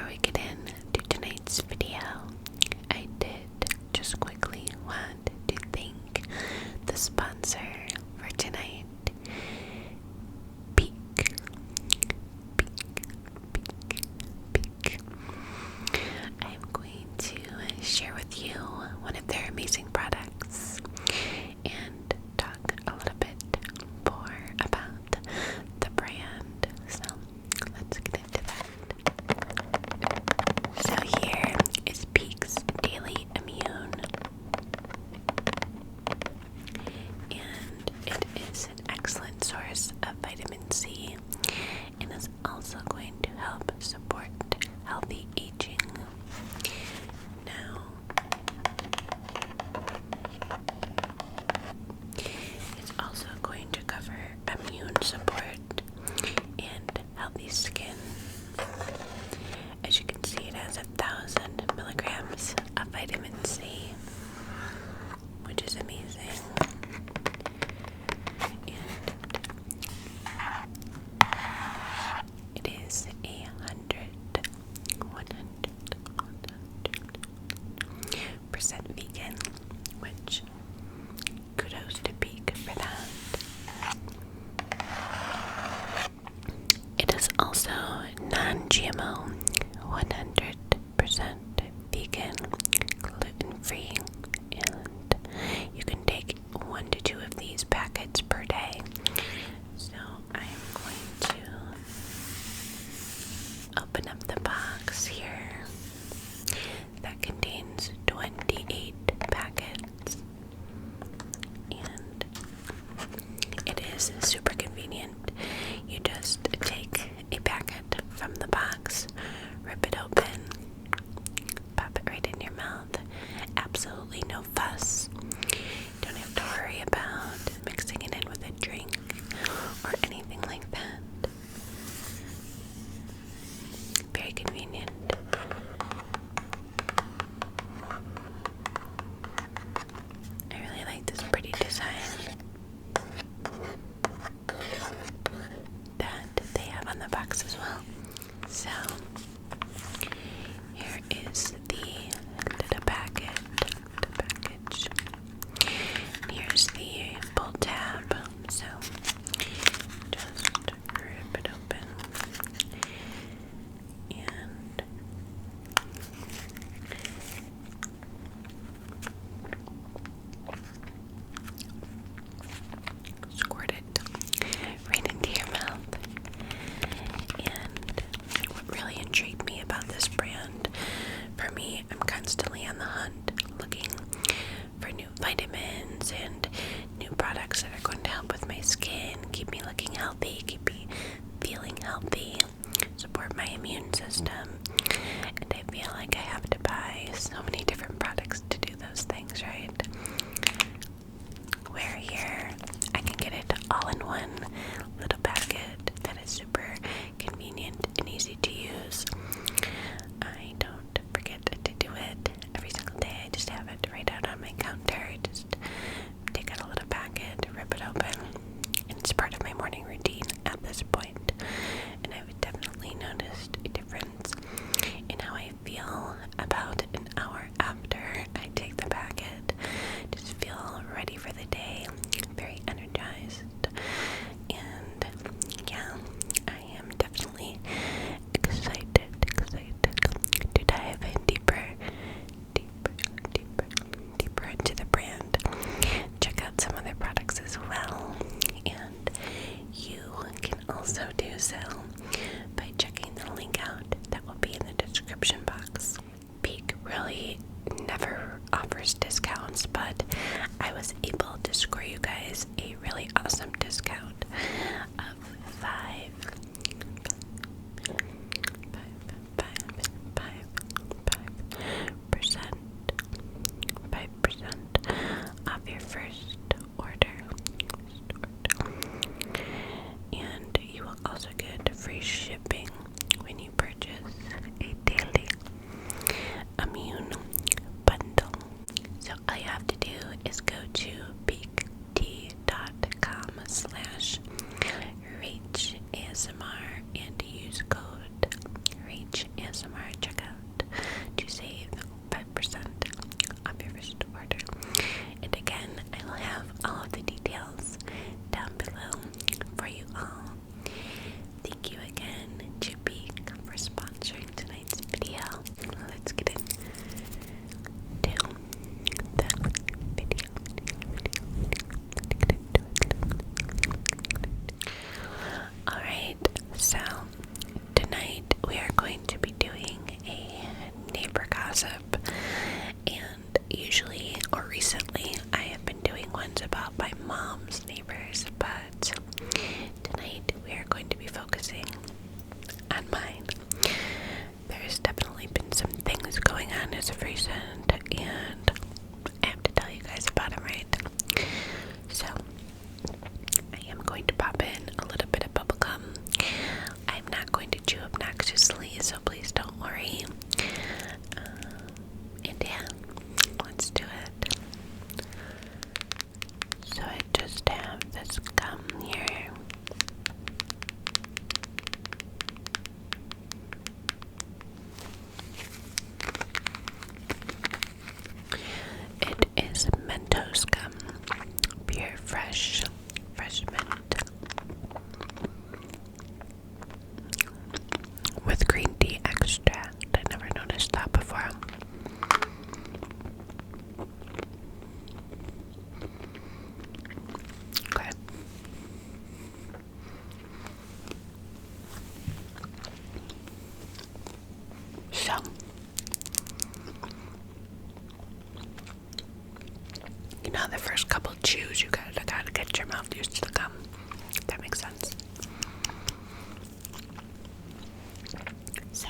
before we get into tonight's video, I did just quickly want to thank the sponsor for tonight, Peak. I'm going to share with you one of their amazing products and talk a little bit more about the brand. So let's get into that. So here is Peak's Daily Immune, and it is an excellent source of vitamin C and is also going to help support healthy aging. Now, it's also going to cover immune support and healthy skin. As you can see, it has 1,000 milligrams of vitamin C, which is amazing. And it is 100% vegan, which kudos to Peak for that. It is also non-GMO, 100% vegan, gluten-free, and you can take 1 to 2 of these packets per day. So I'm going to open up the box here that contains 28 packets, and it is super convenient. You just take a packet from the box, rip it open, pop it right in your mouth. Absolutely no fuss. Don't have to worry about mixing it in with a drink or anything like that. Very convenient. I really like this pretty design that they have on the box as well. So here is the little package. Here's the pull tab. So just rip it open and squirt it right into your mouth. And what really intrigued me about this brand, for me, I'm constantly on the hunt looking for new vitamins and new products that are going to help with my skin, keep me looking healthy, keep me feeling healthy, support my immune system. And I feel like I have to buy so many different products to do those things, right? Where here, I can get it all in one little packet that is super convenient and easy to use. I don't forget to do it every single day. I just have it right out on my counter. I just take out a little packet, rip it open, and it's part of my morning routine at this point. And I've definitely noticed a difference in how I feel about an hour after I take the packet. Just feel ready for the day, very energized. And yeah, I am definitely So you know, the first couple chews, you gotta get your mouth used to the gum. If that makes sense. So,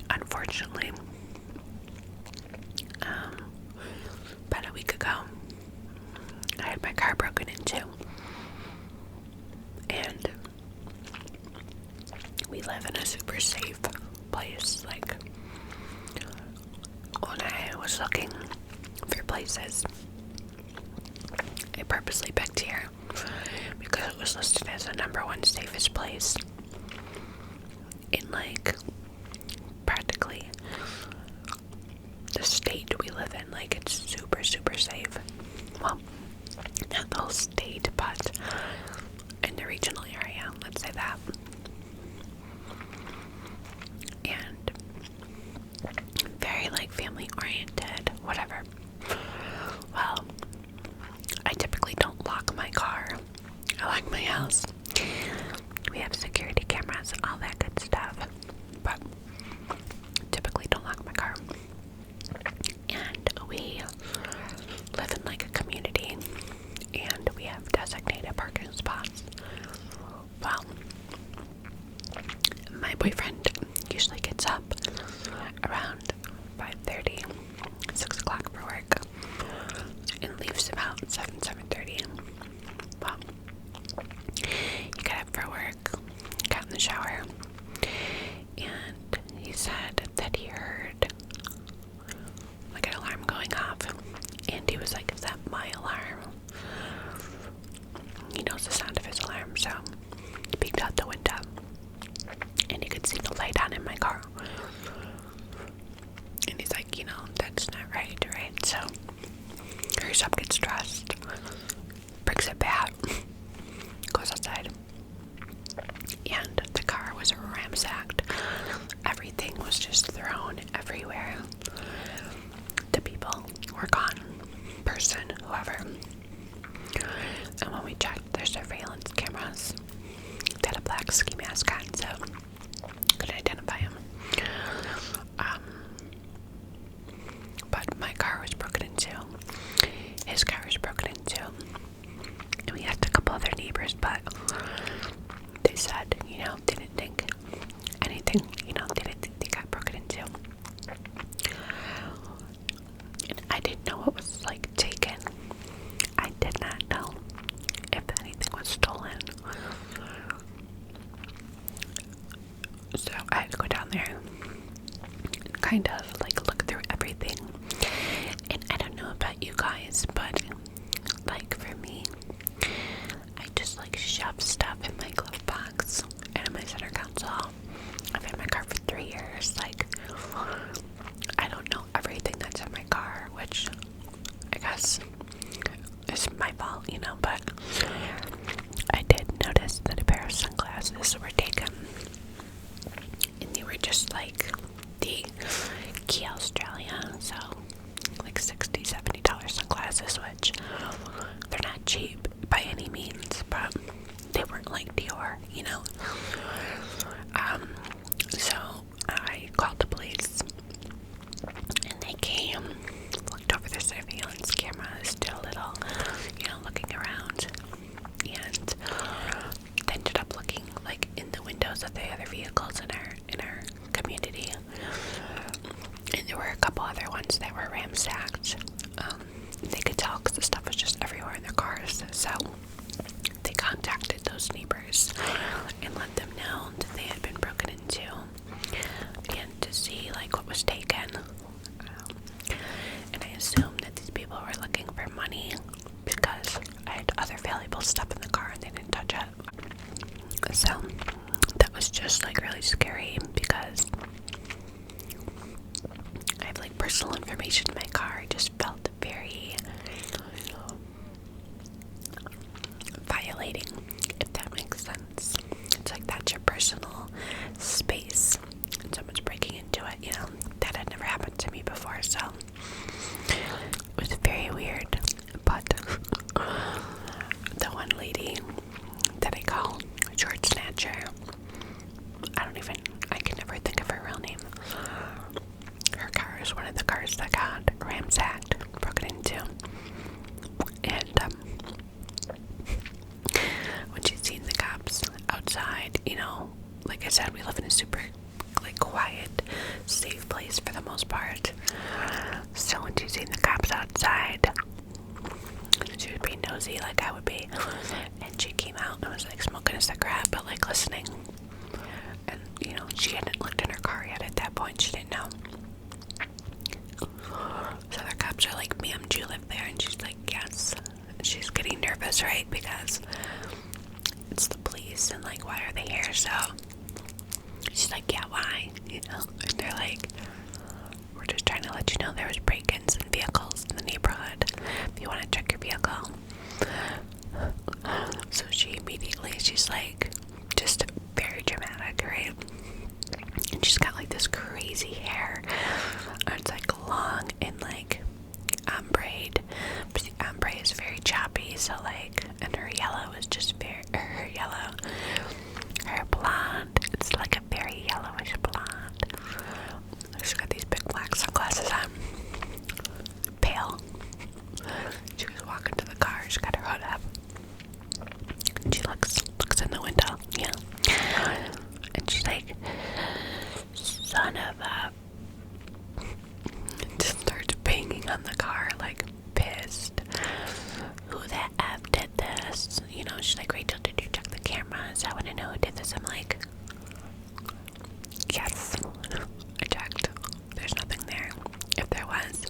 unfortunately, about a week ago, I had my car broken into, and we live in a super safe place. Like, when I was looking for places, I purposely picked here because it was listed as the #1 safest place in, like, practically the state we live in. Like, it's super, super safe. Well, not the whole state, but in the regional area, let's say that. And very, like, family oriented, whatever. Well, I typically don't lock my car. I lock my house. We have security cameras, all that good stuff, but typically don't lock my car. And we live in, like, a community, and we have designated parking spots. Well, my boyfriend usually gets up around 5:30, 6 o'clock for work, and leaves about 7:30. Well, he got up for work, got in the shower, and he said that he heard, like, an alarm going off, and he was like, "Is that my alarm?" He knows the sound of his alarm, so he peeked out the window, and he could see the light on in my car. And he's like, "You know, that's not right?" So, hurries up, gets dressed, brings it back, goes outside, and the car was ransacked. Everything was just thrown everywhere. The people were gone, person, whoever. And when we checked their surveillance cameras, they had a black ski mask on, so couldn't identify him. But my car was broken into. His car was broken into. And we asked a couple other neighbors, but they said, you know, they didn't think anything, you know, they didn't think they got broken into. And I didn't know what was, like, taken. I did not know if anything was stolen. So I had to go down there and kind of, like, look through everything. And I don't know about you guys, but, like, for me, I just, like, shove stuff in my glove box and in my center console. I've had my car for 3 years. Like, I don't know everything that's in my car, which I guess is my fault, you know, but I did notice that a pair of sunglasses were taken, and they were just, like, the Key Australia, so like $60-$70 sunglasses, which they're not cheap by any means, but they weren't like Dior, you know. So I called the police, and they came, looked over the surveillance cameras, did a little, you know, looking around, and they ended up looking, like, in the windows of the other vehicles in our community, and there were a couple other ones that were ransacked. They could tell because the stuff was just everywhere in their cars, so they contacted those neighbors and let them know that they had been broken into and to see, like, what was taken. And I assumed that these people were looking for money because I had other valuable stuff in the car and they didn't touch it. So that was just, like, really scary because I have, like, personal information in my car. I just felt very violating, if that makes sense. It's like, that's your personal space and someone's breaking into it, you know. That had never happened to me before, so it was very weird. But the one lady that I call Short Snatcher, I don't even was one of the cars that got ransacked, broken into. And when she's seen the cops outside, you know, like I said, we live in a super like quiet, safe place for the most part. So when she's seen the cops outside, she was being nosy like I would be, and she came out and was like smoking a cigarette but like listening. And you know, she hadn't looked in her car yet at that point, she didn't know. So the cops are like, ma'am, do you live there? And she's like, yes. And she's getting nervous, right, because it's the police and like, why are they here? So she's like, yeah, why? You know, and they're like, we're just trying to let you know there was break-ins in vehicles in the neighborhood if you want to check your vehicle. So she immediately, she's like, just very dramatic, right? And she's got like this crazy hair. It's like long and like ombre-ed, but the ombre is very choppy, so like, and her yellow is just very, her yellow, her blonde, it's like a very yellowish blonde. She's got these big black sunglasses on, pale. She was walking to the car, she got her hood up, and she looks in the window, yeah, and she's like, son of a, and just starts banging on the car, like pissed. Who the F did this? You know, she's like, Rachel, did you check the cameras? I want to know who did this. I'm like, yes, I checked. There's nothing there. If there was,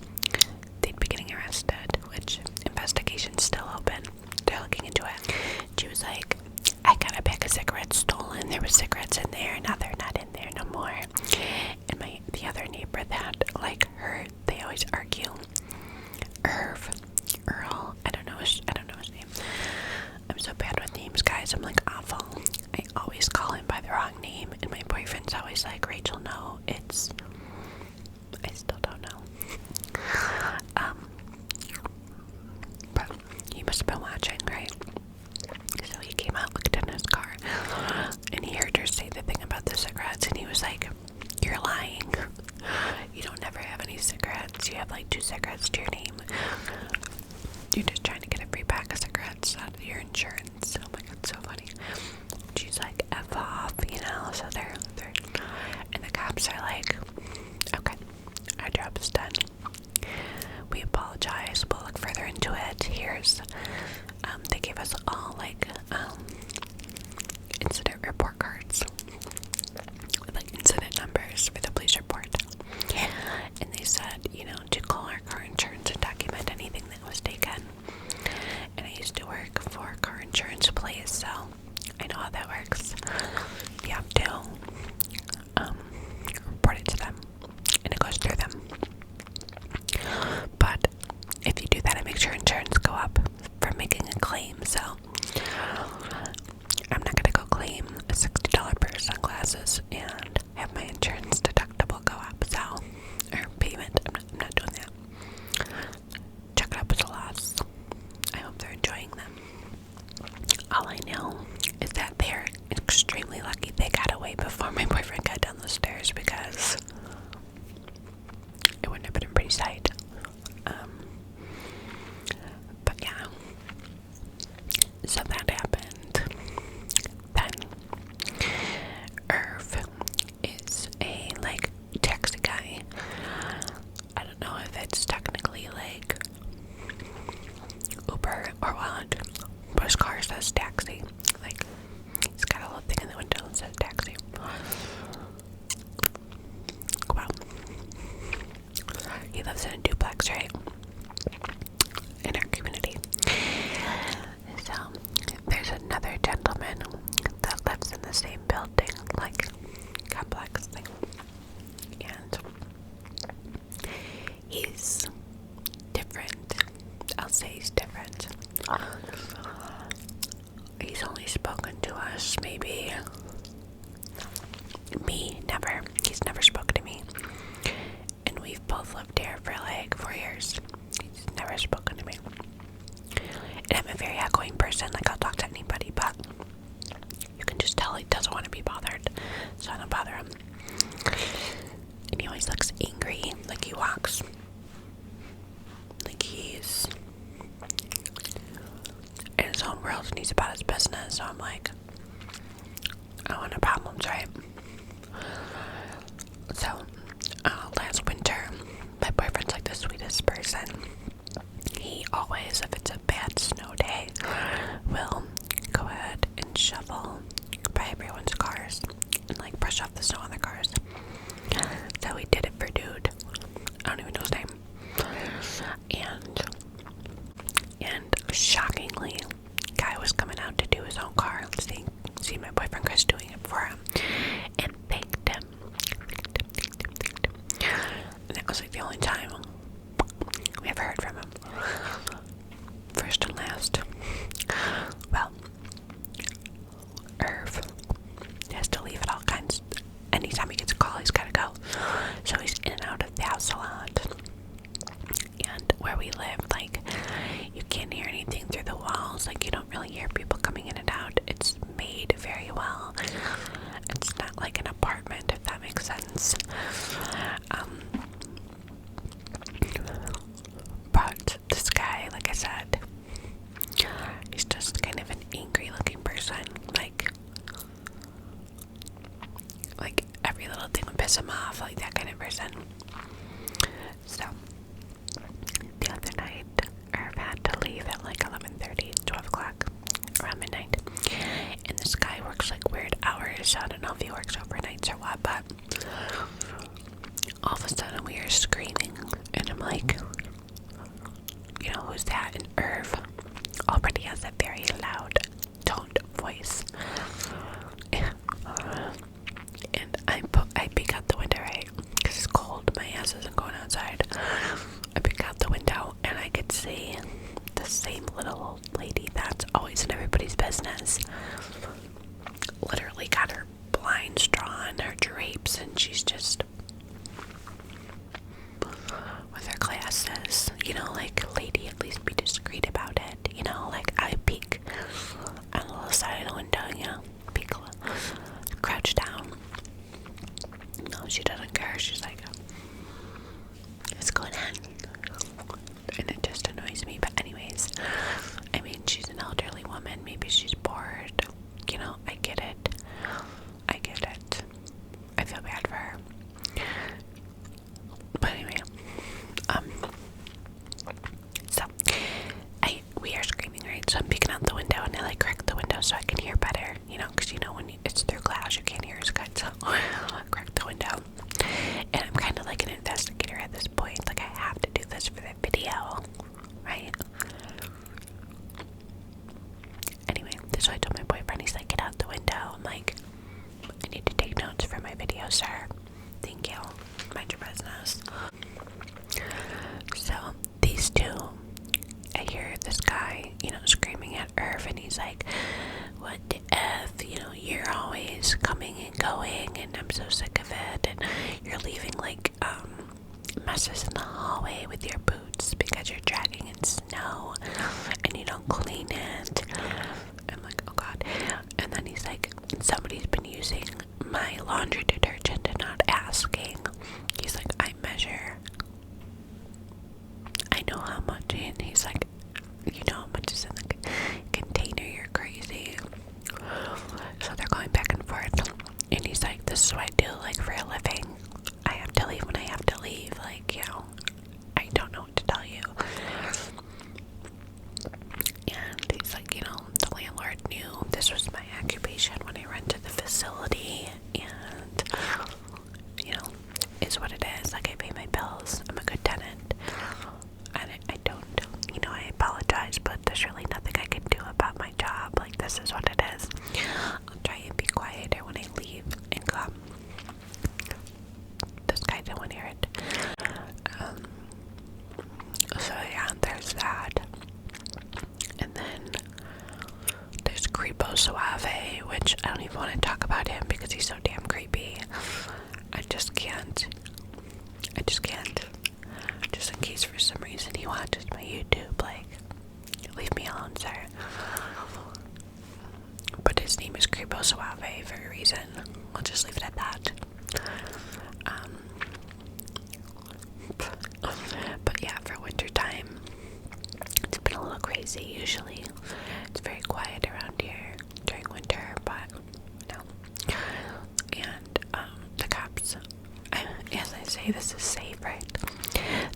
they'd be getting arrested, which investigation's still open. They're looking into it. She was like, I got a pack of cigarettes stolen. There were cigarettes in there. Now they're not in there no more. And the other neighbor that, like her, they always argue. Earl, I don't know his name. I'm so bad with names, guys. I'm like awful. I always call him by the wrong name, and my boyfriend's always like, Rachel, no, it's, I still don't know. But he must have been watching, right? So he came out, looked in his car, and he heard her say the thing about the cigarettes, and he was like, you're lying. You don't never have any cigarettes. You have like 2 cigarettes to your name. You're just trying to get a free pack of cigarettes out of your insurance. Oh my god, so funny. She's like, F off, you know, so they're, and the cops are like, okay, our job is done. We apologize, we'll look further into it. Here's, they gave us all like, incident report cards with like incident numbers for the police report. And they said, you know, to call our car insurance and document anything that was taken. And I used to work for a car insurance place, so I know how that works. You have to report it to them, and it goes through them. But if you do that, it makes your insurance go up for making a claim. So I'm not gonna go claim a $60 pair of sunglasses and have my insurance deductible go up. So, or payment. I'm not doing that. Check it up as a loss. I hope they're enjoying them. All I know is that they're extremely lucky they got away before my boyfriend got down the stairs, because it wouldn't have been a pretty sight. But yeah, so that happened. Then Irv is a like taxi guy. I don't know if it's technically like Uber or what, but his car says taxi. Like, he's got a little thing in the window that says taxi. Well, he lives in a duplex, right? In our community. So, there's another gentleman that lives in the same building, like, complex thing. And he's different. I'll say he's different. He's only spoken to us maybe, me, never. He's never spoken to me. And we've both lived here for like 4 years. He's never spoken to me. And I'm a very outgoing person, like I'll talk to anybody, but you can just tell he doesn't want to be bothered, so I don't bother him. And he always looks angry, like he So I'm like, I don't want no problems, right? So, last winter, my boyfriend's like the sweetest person. He always, if it's a bad snow day, will go ahead and shovel by everyone's cars and like brush off the snow on their cars. So he did it for dude. I don't even know his name. And shockingly, guy was coming out to do his own car, seeing my boyfriend Chris doing it for him, and thanked him. And that was like the only time we ever heard from him. First and last. Well, Irv has to leave at all kinds. Anytime he gets a call, he's gotta go. So he's in and out of the house a lot. And where we live, like, you can't hear anything through the walls. Like, you don't really hear people coming in and out. It's made very well. It's not like an apartment, if that makes sense. But this guy, like I said, he's just kind of an angry looking person. Like every little thing would piss him off, like that kind of person. So the other night, Irv had to leave at like 11:30, 12 o'clock, around midnight. And this guy works like weird hours, so I don't know if he works overnights or what, but all of a sudden we are screaming, and I'm like, you know, who's that? And Irv already has a very loud toned voice. And I peek out the window, right? Because it's cold, my ass isn't going outside. I peek out the window and I could see the same little old lady that's always in everybody's business. Literally got her blinds drawn, her drapes, and she's just with her glasses, you know, like, lady, at least be discreet about it, you know, like, I peek on the little side of the window, you know, peek, crouch down. No, she doesn't care. She's like, what's going on? And it just annoys me. But anyways, I mean, she's an elderly woman. Maybe she's bored. You know, I get it. I feel bad for her. But anyway, so we are screaming, right? So I'm peeking out the window and I like crack the window so I can hear better, you know, because you know when it's through glass you can't hear as good. So I crack the window, and I'm kind of like an investigator at this point. Like, I have to do this for the video, right? Anyway, so I told my boyfriend, he's like, get out the window. I'm like, I need to take notes for my video, sir. Thank you. Mind your business. So these two, I hear this guy, you know, screaming at Irv, and he's like, what the F, you know, you're always coming and going, and I'm so sick of it, and you're leaving, like, messes in the hallway with your boots because you're dragging in snow, and you don't clean it. I'm like, oh God. And then he's like, somebody's been using my laundry detergent and not asking. He's like, I measure. I know how much, and he's like, you know how much is in the container, you're crazy. So they're going back and forth, and he's like, this is what I do, like, for a living. I have to leave when I have to leave, like, you know, I don't know what to tell you. And he's like, you know, the landlord knew this was my occupation when I rented the facility, and, you know, it's what it is. Like, I pay my bills, I'm a good tenant, and I don't, you know, I apologize, but there's really nothing I can do about my job. Like, this is what it is. I'll try and be quieter when I leave and come. This guy didn't want to hear it. So yeah, there's that. And then there's Creepo Suave, which I don't even want to talk about him because he's so damn creepy. I just can't. Just in case for some reason he watches my YouTube, like, leave me alone, sir. But his name is Creepo Suave for a reason. We'll just leave it at that. But yeah, for winter time, it's been a little crazy. Usually it's very quiet around here say this is safe, right?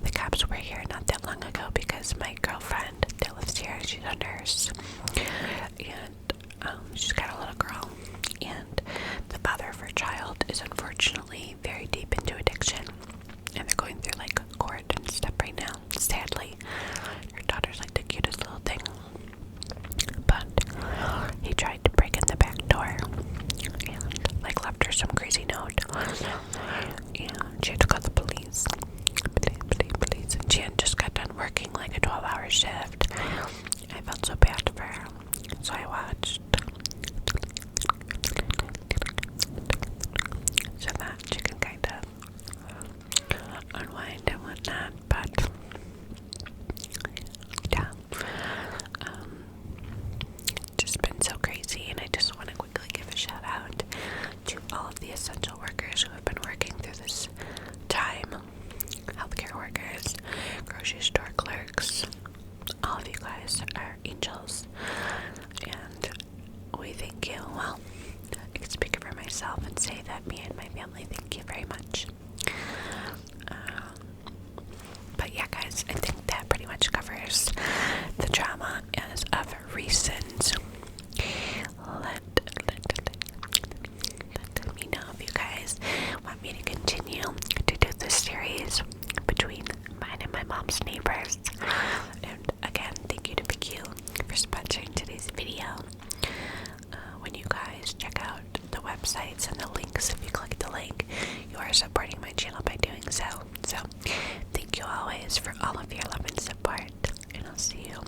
The cops were here not that long ago because my girlfriend that lives here, she's a nurse, and she's got a little girl, and the father of her child is unfortunately very deep into addiction, and they're going through like court and stuff right now. Sadly, her daughter's like the cutest little thing, but he tried to break in the back door and like left her some crazy note, and she had to call the police. Police. And she had just got done working like a 12-hour shift. I felt so bad for her, so I watched so that she can kind of unwind and whatnot. But yeah, just been so crazy, and I just want to quickly give a shout out to all of the essential workers who have been working through this time. Healthcare workers, grocery store clerks, all of you guys are angels, and we thank you. Well, I can speak for myself and say that me and my family thank you very much. But yeah, guys, I think that pretty much covers the drama as of recent. Let me know if you guys want me to continue to do this series between mine and my mom's neighbors. And again, thank you to BQ for sponsoring today's video. When you guys check out the websites and the links, if you click the link, you are supporting my channel by doing so. So, thank you always for all of your love and support, and I'll see you